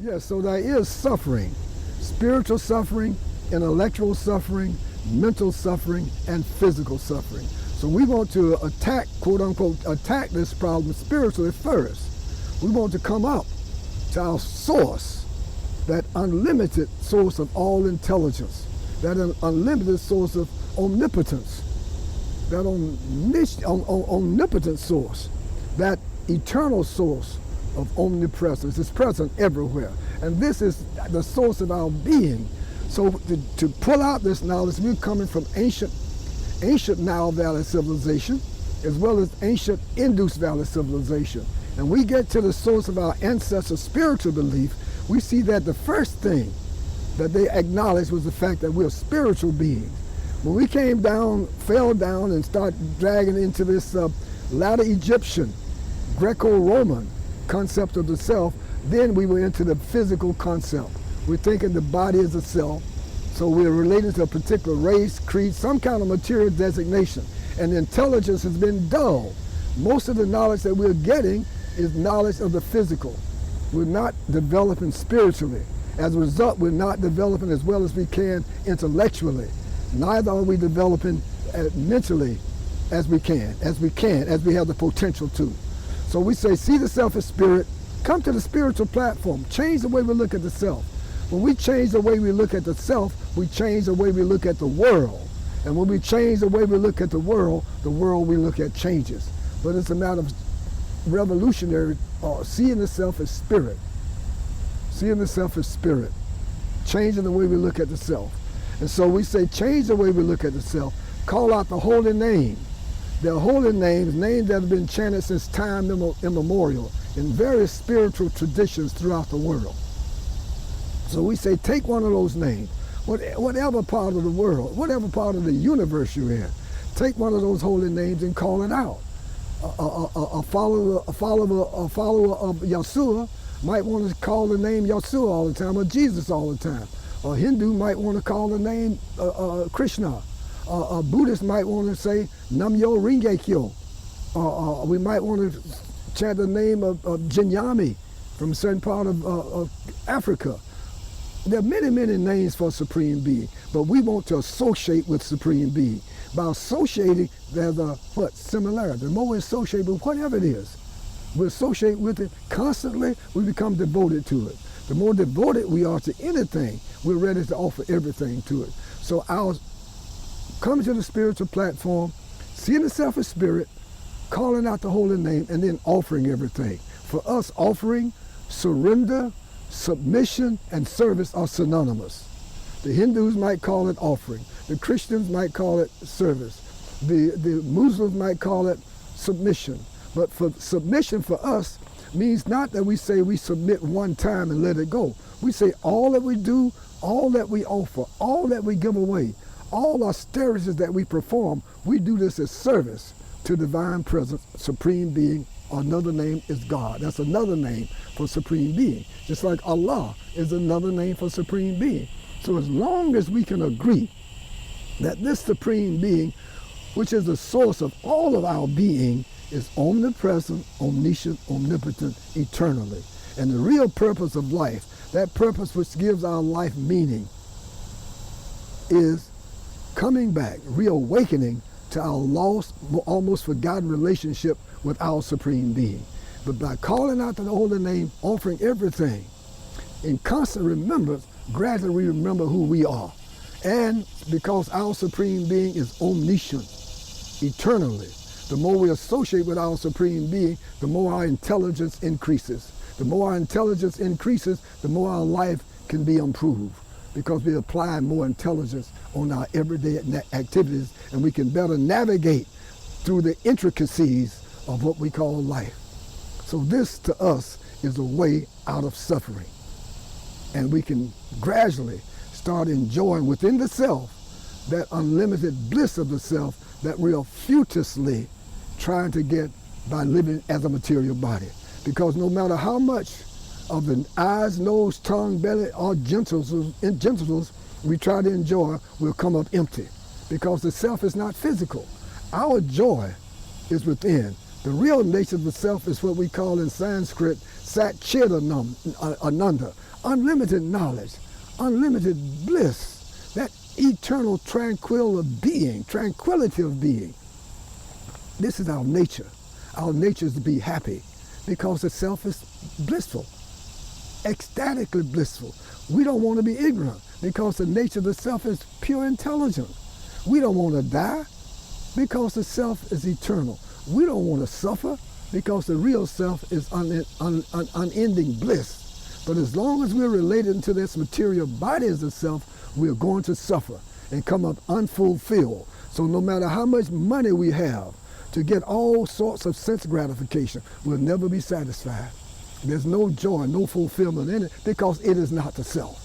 Yes, so there is suffering, spiritual suffering, intellectual suffering, mental suffering, and physical suffering. So we want to attack, quote unquote, attack this problem spiritually first. We want to come up to our source, that unlimited source of all intelligence, that unlimited source of omnipotence, that omnipotent source, that eternal source of omnipresence is present everywhere. And this is the source of our being. So to pull out this knowledge, we're coming from ancient Nile Valley civilization, as well as ancient Indus Valley civilization. And we get to the source of our ancestors' spiritual belief, we see that the first thing that they acknowledged was the fact that we're spiritual beings. When we came down, fell down, and started dragging into this latter Egyptian, Greco-Roman concept of the self, then we were into the physical concept. We're thinking the body is a self, so we're related to a particular race, creed, some kind of material designation. And intelligence has been dulled. Most of the knowledge that we're getting is knowledge of the physical. We're not developing spiritually. As a result, we're not developing as well as we can intellectually. Neither are we developing mentally as we have the potential to. So we say, see the self as spirit, come to the spiritual platform, change the way we look at the self. When we change the way we look at the self, we change the way we look at the world. And when we change the way we look at the world we look at changes. But it's a matter of revolutionary, seeing the self as spirit. Seeing the self as spirit. Changing the way we look at the self. And so we say, change the way we look at the self. Call out the holy name. There are holy names that have been chanted since time immemorial in various spiritual traditions throughout the world. So we say, take one of those names, whatever part of the world, whatever part of the universe you're in, take one of those holy names and call it out. A follower of Yeshua might want to call the name Yeshua all the time, or Jesus all the time. A Hindu might want to call the name Krishna. A Buddhist might want to say Nam-myo Renge-kyo. We might want to chant the name of Jinyami from a certain part of Africa. There are many, many names for Supreme Being, but we want to associate with Supreme Being. By associating, there's a similarity. The more we associate with whatever it is, we associate with it constantly, we become devoted to it. The more devoted we are to anything, we're ready to offer everything to it. So our coming to the spiritual platform, seeing the self as spirit, calling out the holy name, and then offering everything. For us, offering, surrender, submission, and service are synonymous. The Hindus might call it offering. The Christians might call it service. The Muslims might call it submission. But for submission for us means not that we say we submit one time and let it go. We say all that we do, all that we offer, all that we give away, all austerities that we perform, we do this as service to divine presence, supreme being. Another name is God. That's another name for supreme being. Just like Allah is another name for supreme being. So as long as we can agree that this supreme being, which is the source of all of our being, is omnipresent, omniscient, omnipotent, eternally. And the real purpose of life, that purpose which gives our life meaning, is coming back, reawakening to our lost, almost forgotten relationship with our supreme being. But by calling out the holy name, offering everything, in constant remembrance, gradually we remember who we are. And because our supreme being is omniscient, eternally, the more we associate with our supreme being, the more our intelligence increases. The more our intelligence increases, the more our life can be improved, because we apply more intelligence on our everyday activities, and we can better navigate through the intricacies of what we call life. So this to us is a way out of suffering. And we can gradually start enjoying within the self that unlimited bliss of the self that we are futilely trying to get by living as a material body. Because no matter how much of the eyes, nose, tongue, belly, or genitals we try to enjoy, will come up empty. Because the self is not physical. Our joy is within. The real nature of the self is what we call in Sanskrit Sat Chit Ananda, unlimited knowledge, unlimited bliss, that eternal tranquility of being. This is our nature. Our nature is to be happy because the self is blissful, ecstatically blissful. We don't want to be ignorant because the nature of the self is pure intelligence. We don't want to die because the self is eternal. We don't want to suffer because the real self is unending bliss. But as long as we're related to this material body as the self, we're going to suffer and come up unfulfilled. So no matter how much money we have to get all sorts of sense gratification, we'll never be satisfied. There's no joy, no fulfillment in it because it is not the self.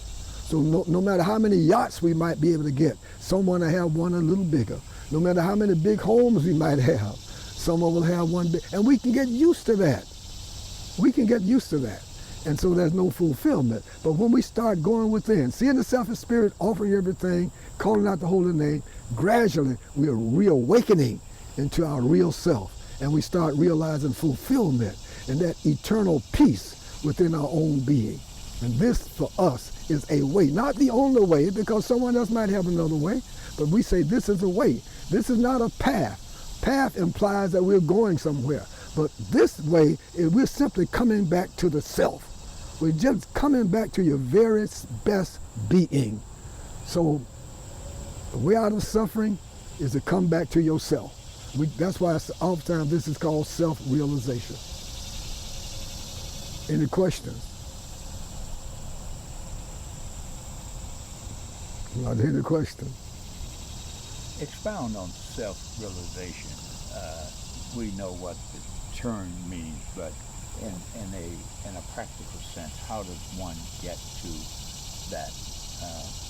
So no matter how many yachts we might be able to get, someone will have one a little bigger. No matter how many big homes we might have, someone will have one big, and we can get used to that. We can get used to that. And so there's no fulfillment. But when we start going within, seeing the self and spirit, offering everything, calling out the holy name, gradually we are reawakening into our real self. And we start realizing fulfillment and that eternal peace within our own being. And this for us is a way, not the only way, because someone else might have another way, but we say this is a way. This is not a path. Path implies that we're going somewhere. But this way, we're simply coming back to the self. We're just coming back to your very best being. So the way out of suffering is to come back to yourself. That's why oftentimes this is called self-realization. Any questions? Not any question. Expound on self-realization. We know what the term means, but in a practical sense, how does one get to that?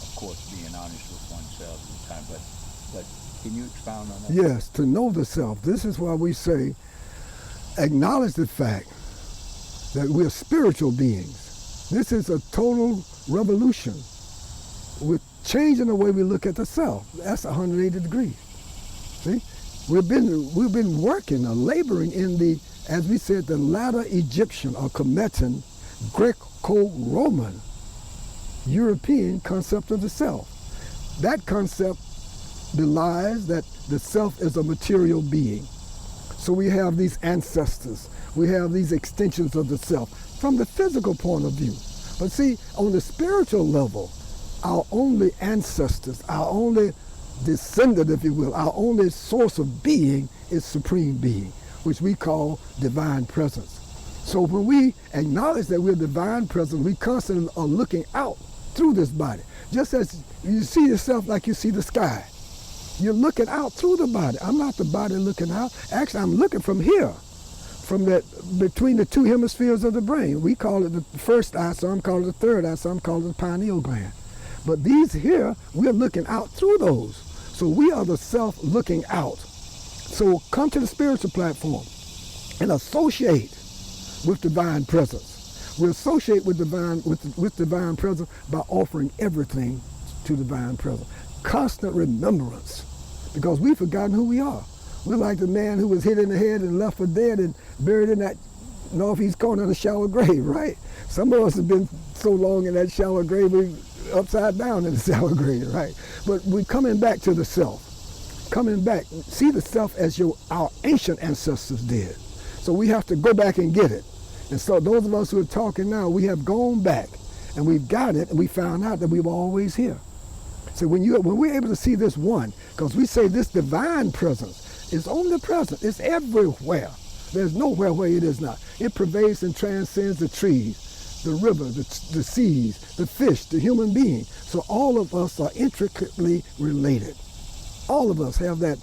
Of course, being honest with oneself at the time, but can you expound on that? Yes, to know the self. This is why we say, acknowledge the fact that we're spiritual beings. This is a total revolution. We're changing the way we look at the self. That's 180 degrees. See? We've been working or laboring in the, as we said, the latter Egyptian or Kemetan, Greco-Roman, European concept of the self. That concept belies that the self is a material being. So we have these ancestors. We have these extensions of the self from the physical point of view. But see, on the spiritual level, our only ancestors, our only descendant, if you will, our only source of being is Supreme Being, which we call divine presence. So when we acknowledge that we're divine presence, we constantly are looking out through this body. Just as you see yourself like you see the sky. You're looking out through the body. I'm not the body looking out. Actually, I'm looking from here, from that between the two hemispheres of the brain. We call it the first eye, some call it the third eye, some call it the pineal gland. But these here, we're looking out through those. So we are the self looking out. So come to the spiritual platform and associate with divine presence. We associate with divine presence by offering everything to divine presence. Constant remembrance, because we've forgotten who we are. We're like the man who was hit in the head and left for dead and buried in that northeast corner of the shallow grave, right? Some of us have been so long in that shallow grave, we're upside down in the shallow grave, right? But we're coming back to the self. Coming back, see the self as our ancient ancestors did. So we have to go back and get it. And so those of us who are talking now, we have gone back and we've got it and we found out that we were always here. So when we're able to see this one, because we say this divine presence is omnipresent, it's everywhere. There's nowhere where it is not. It pervades and transcends the trees, the river, the seas, the fish, the human being. So all of us are intricately related. All of us have that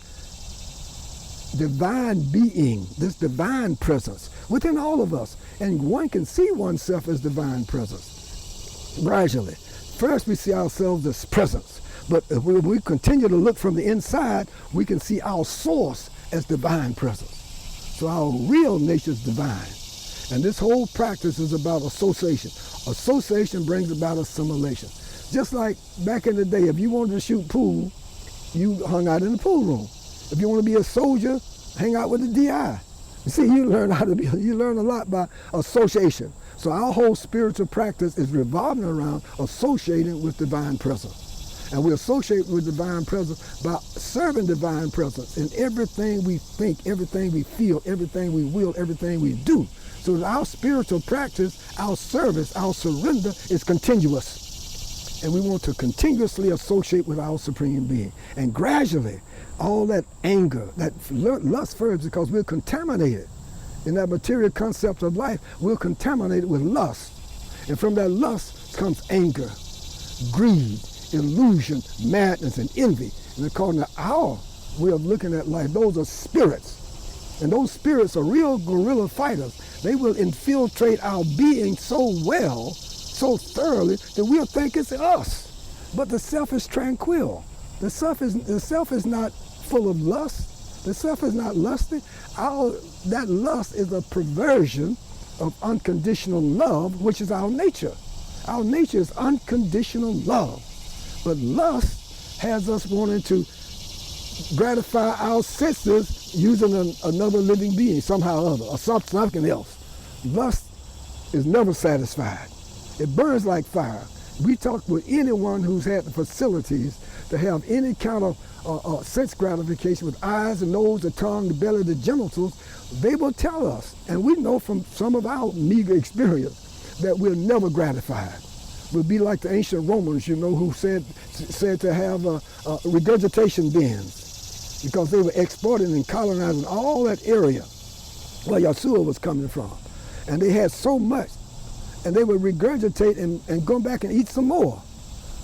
divine being, this divine presence within all of us. And one can see oneself as divine presence gradually. First we see ourselves as presence. But if we continue to look from the inside, we can see our source as divine presence. So our real nature is divine. And this whole practice is about association. Association brings about assimilation. Just like back in the day, if you wanted to shoot pool, you hung out in the pool room. If you want to be a soldier, hang out with the DI. You see, you learn a lot by association. So our whole spiritual practice is revolving around associating with divine presence. And we associate with divine presence by serving divine presence in everything we think, everything we feel, everything we will, everything we do. So our spiritual practice, our service, our surrender is continuous. And we want to continuously associate with our Supreme Being. And gradually, all that anger, that lust first, because we're contaminated in that material concept of life, we're contaminated with lust. And from that lust comes anger, greed, illusion, madness, and envy. And according to our way of looking at life, those are spirits. And those spirits are real guerrilla fighters. They will infiltrate our being so well, so thoroughly, that we'll think it's us. But the self is tranquil. The self is not full of lust. The self is not lusty. That lust is a perversion of unconditional love, which is our nature. Our nature is unconditional love. But lust has us wanting to gratify our senses using another living being, somehow or other, or something else. Lust is never satisfied. It burns like fire. We talk with anyone who's had the facilities to have any kind of sense gratification with eyes, the nose, the tongue, the belly, the genitals. They will tell us, and we know from some of our meager experience, that we're never gratified. We'll be like the ancient Romans, who said to have regurgitation bins, because they were exporting and colonizing all that area where Yeshua was coming from. And they had so much, and they would regurgitate and go back and eat some more,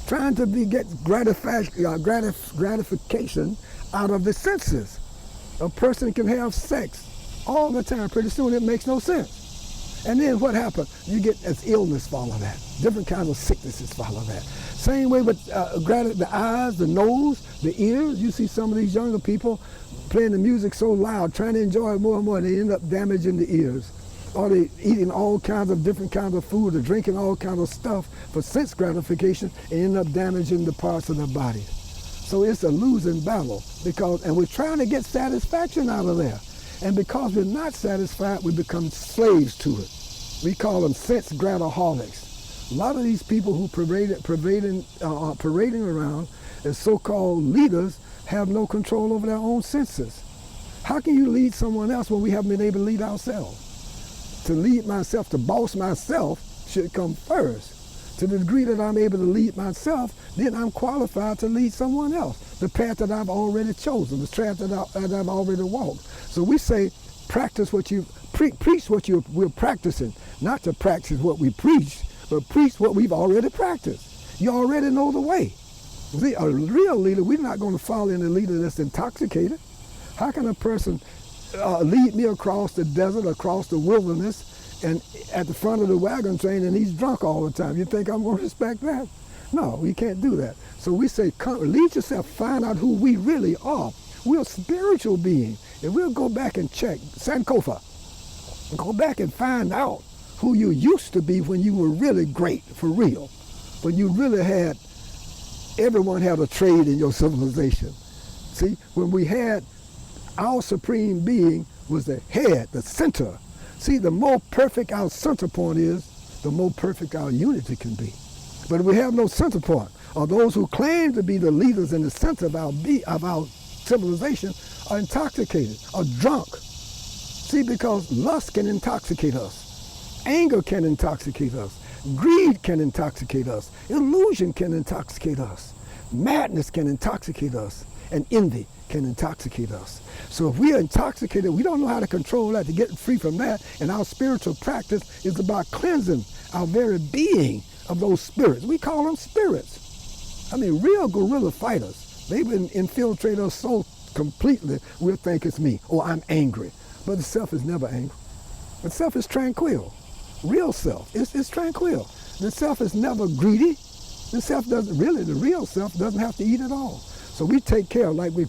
trying to get gratification out of the senses. A person can have sex all the time. Pretty soon it makes no sense. And then what happened? You get as illness follow that. Different kinds of sicknesses follow that. Same way with the eyes, the nose, the ears. You see some of these younger people playing the music so loud, trying to enjoy it more and more, and they end up damaging the ears. Or they eating all kinds of different kinds of food, or drinking all kinds of stuff for sense gratification, and end up damaging the parts of their body. So it's a losing battle, and we're trying to get satisfaction out of there. And because we're not satisfied, we become slaves to it. We call them sense grataholics. A lot of these people who parading around as so-called leaders have no control over their own senses. How can you lead someone else when we haven't been able to lead ourselves? To lead myself, to boss myself, should come first. To the degree that I'm able to lead myself, then I'm qualified to lead someone else. The path that I've already chosen, the path that I've already walked. So we say, practice what you preach what we're practicing, not to practice what we preach, but preach what we've already practiced. You already know the way. See, a real leader, we're not going to follow in a leader that's intoxicated. How can a person lead me across the desert, across the wilderness, and at the front of the wagon train, and he's drunk all the time? You think I'm going to respect that? No, we can't do that. So we say, lead yourself, find out who we really are. We're a spiritual being. And we'll go back and check, Sankofa, go back and find out who you used to be when you were really great, for real. When you really had, everyone had a trade in your civilization. See, when we had our Supreme Being was the head, the center. See, the more perfect our center point is, the more perfect our unity can be. But if we have no center point, or those who claim to be the leaders in the center of our civilization are intoxicated, are drunk. See, because lust can intoxicate us. Anger can intoxicate us. Greed can intoxicate us. Illusion can intoxicate us. Madness can intoxicate us. And envy can intoxicate us. So if we are intoxicated, we don't know how to control that, to get free from that. And our spiritual practice is about cleansing our very being of those spirits. We call them spirits. I mean, real guerrilla fighters. They've been infiltrate us so completely, we'll think it's me, or I'm angry. But the self is never angry. The self is tranquil. Real self is tranquil. The self is never greedy. The self doesn't really, the real self doesn't have to eat at all. So we take care, like we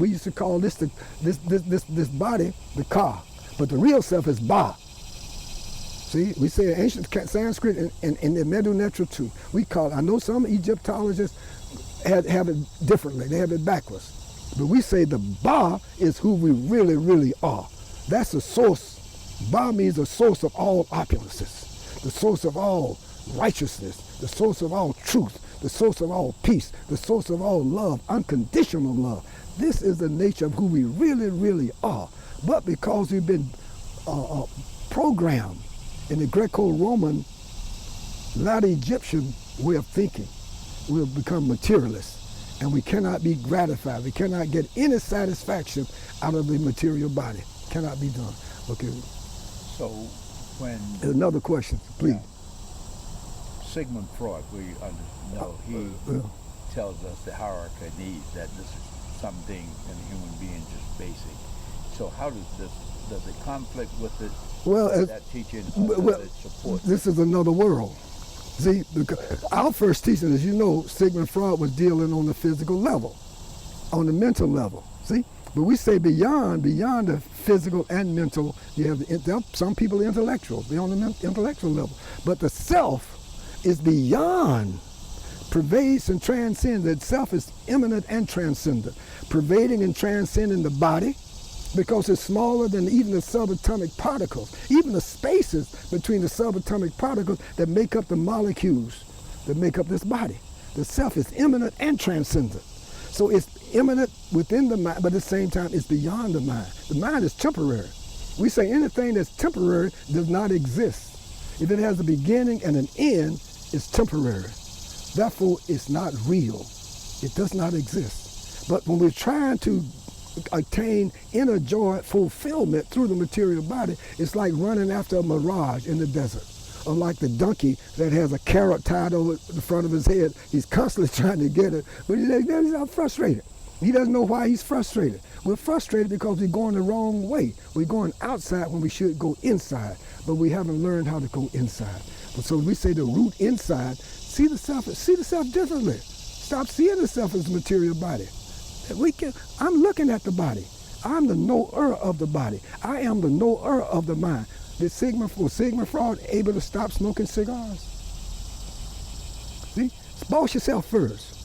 used to call this body the car, but the real self is ba. See, we say in ancient Sanskrit and the Medu Netra too. We call it, I know some Egyptologists have it differently, they have it backwards. But we say the ba is who we really, really are. That's the source. Ba means the source of all opulences, the source of all righteousness, the source of all truth, the source of all peace, the source of all love, unconditional love. This is the nature of who we really, really are. But because we've been programmed in the Greco-Roman, latter Egyptian way of thinking, we have become materialists, and we cannot be gratified. We cannot get any satisfaction out of the material body. Cannot be done. Okay. So when Another question, please. Sigmund Freud, we know he tells us the hierarchy of needs, that this is something in a human being just basic. So how does it conflict with it? Well, That teaching, does it support this is another world. See, because our first teaching, as you know, Sigmund Freud was dealing on the physical level, on the mental level. See, but we say beyond the physical and mental, you have some people are intellectuals, they're on the intellectual level, but the self is beyond, pervades and transcends. That self is immanent and transcendent, pervading and transcending the body, because it's smaller than even the subatomic particles, even the spaces between the subatomic particles that make up the molecules that make up this body. The self is immanent and transcendent. So it's immanent within the mind, but at the same time it's beyond the mind. The mind is temporary. We say anything that's temporary does not exist. If it has a beginning and an end, it's temporary. Therefore, it's not real. It does not exist. But when we're trying to attain inner joy, fulfillment through the material body, it's like running after a mirage in the desert. Or like the donkey that has a carrot tied over the front of his head. He's constantly trying to get it, but he's frustrated. He doesn't know why he's frustrated. We're frustrated because we're going the wrong way. We're going outside when we should go inside, but we haven't learned how to go inside. But so we say the root inside, see the self differently. Stop seeing the self as a material body. I'm looking at the body. I'm the knower of the body. I am the knower of the mind. Was Sigmund Freud able to stop smoking cigars? See? Boss yourself first.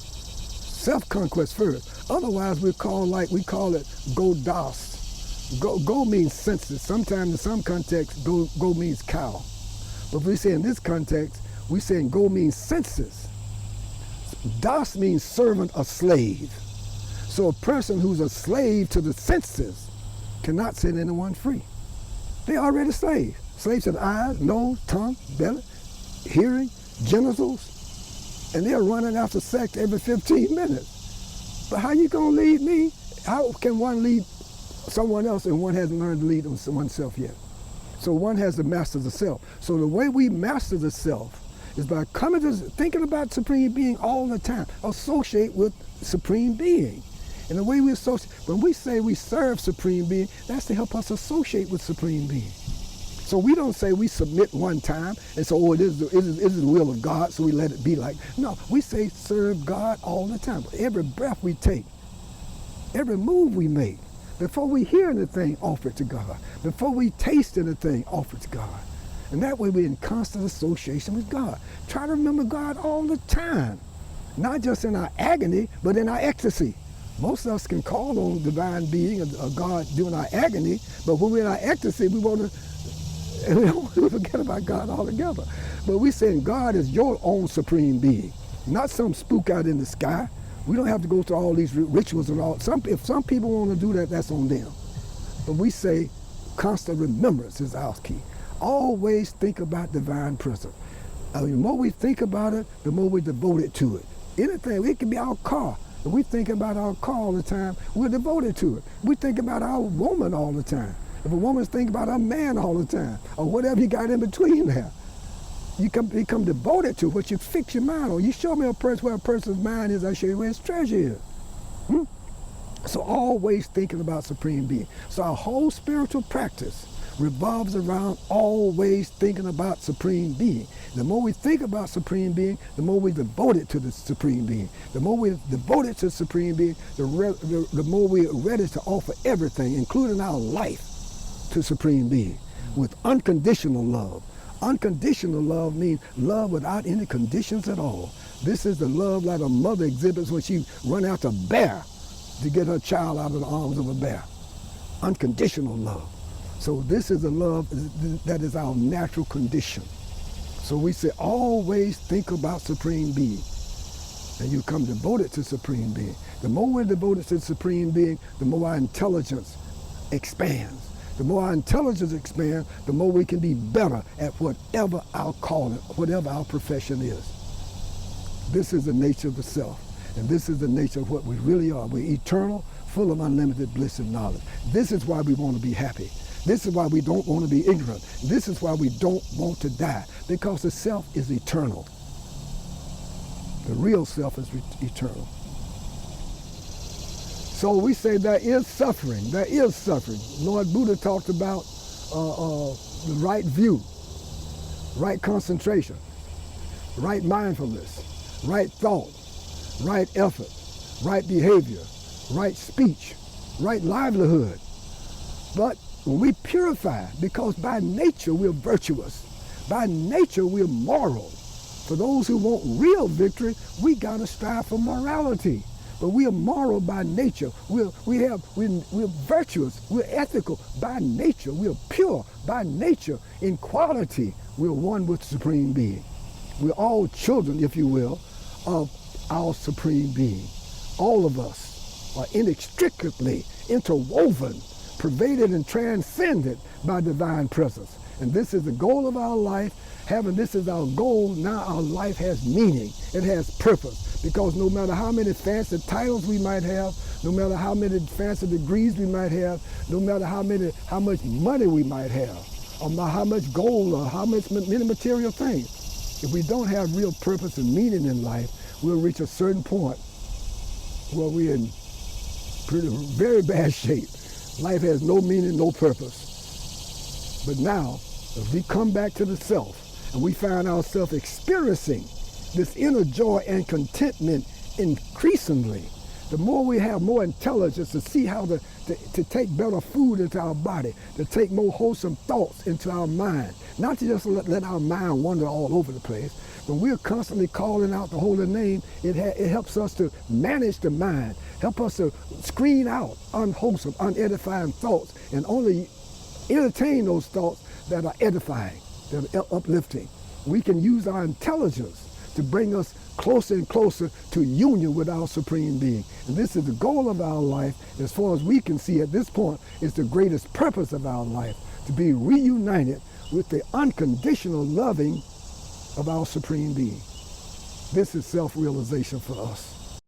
Self-conquest first. Otherwise, we call it go das. Go means senses. Sometimes in some contexts, go means cow. But if we say in this context, we saying go means senses. Das means servant or slave. So a person who's a slave to the senses cannot set anyone free. They're already slaves. Slaves to the eyes, nose, tongue, belly, hearing, genitals, and they're running after sex every 15 minutes. But how you gonna lead me? How can one lead someone else and one hasn't learned to lead oneself yet? So one has to master the self. So the way we master the self is by coming to thinking about Supreme Being all the time. Associate with Supreme Being. And the way we associate, when we say we serve Supreme Being, that's to help us associate with Supreme Being. So we don't say we submit one time and say, oh, it is the will of God, so we let it be like. No, we say serve God all the time. Every breath we take, every move we make, before we hear anything, offer it to God. Before we taste anything, offer it to God. And that way we're in constant association with God. Try to remember God all the time, not just in our agony, but in our ecstasy. Most of us can call on divine being or God during our agony, but when we're in our ecstasy, we forget about God altogether. But we're saying God is your own supreme being, not some spook out in the sky. We don't have to go through all these rituals and all. If some people want to do that, that's on them. But we say constant remembrance is our key. Always think about divine presence. The more we think about it, the more we devote it to it. Anything, it can be our car. If we think about our car all the time, we're devoted to it. We think about our woman all the time. If a woman's thinking about her man all the time, or whatever you got in between there, you become devoted to what you fix your mind on. You show me a person where a person's mind is, I show you where his treasure is. So always thinking about Supreme Being. So our whole spiritual practice revolves around always thinking about Supreme Being. The more we think about Supreme Being, the more we devote it to the Supreme Being. The more we devote it to the Supreme Being, the more we're ready to offer everything, including our life, to Supreme Being with unconditional love. Unconditional love means love without any conditions at all. This is the love that a mother exhibits when she runs after a bear to get her child out of the arms of a bear. Unconditional love. So this is a love that is our natural condition. So we say always think about Supreme Being. And you become devoted to Supreme Being. The more we're devoted to Supreme Being, the more our intelligence expands. The more our intelligence expands, the more we can be better at whatever our calling, whatever our profession is. This is the nature of the self. And this is the nature of what we really are. We're eternal, full of unlimited bliss and knowledge. This is why we want to be happy. This is why we don't want to be ignorant. This is why we don't want to die, because the self is eternal. The real self is eternal. So we say there is suffering. There is suffering. Lord Buddha talked about the right view, right concentration, right mindfulness, right thought, right effort, right behavior, right speech, right livelihood. But when we purify, because by nature we're virtuous, by nature we're moral. For those who want real victory, we gotta strive for morality. But we are moral by nature. We're virtuous. We're ethical by nature. We're pure by nature. In quality, we're one with Supreme Being. We're all children, if you will, of our Supreme Being. All of us are inextricably interwoven, pervaded and transcended by divine presence. And this is the goal of our life. Having this as our goal, now our life has meaning. It has purpose. Because no matter how many fancy titles we might have, no matter how many fancy degrees we might have, no matter how much money we might have, or how much gold, or how many material things, if we don't have real purpose and meaning in life, we'll reach a certain point where we're in very bad shape. Life has no meaning, no purpose. But now, if we come back to the self, and we find ourselves experiencing this inner joy and contentment increasingly, the more we have more intelligence to see how to take better food into our body, to take more wholesome thoughts into our mind, not to just let our mind wander all over the place. When we're constantly calling out the holy name, it helps us to manage the mind, help us to screen out unwholesome, unedifying thoughts, and only entertain those thoughts that are edifying, that are uplifting. We can use our intelligence to bring us closer and closer to union with our Supreme Being. And this is the goal of our life, as far as we can see at this point. It's the greatest purpose of our life, to be reunited with the unconditional loving of our Supreme Being. This is self-realization for us.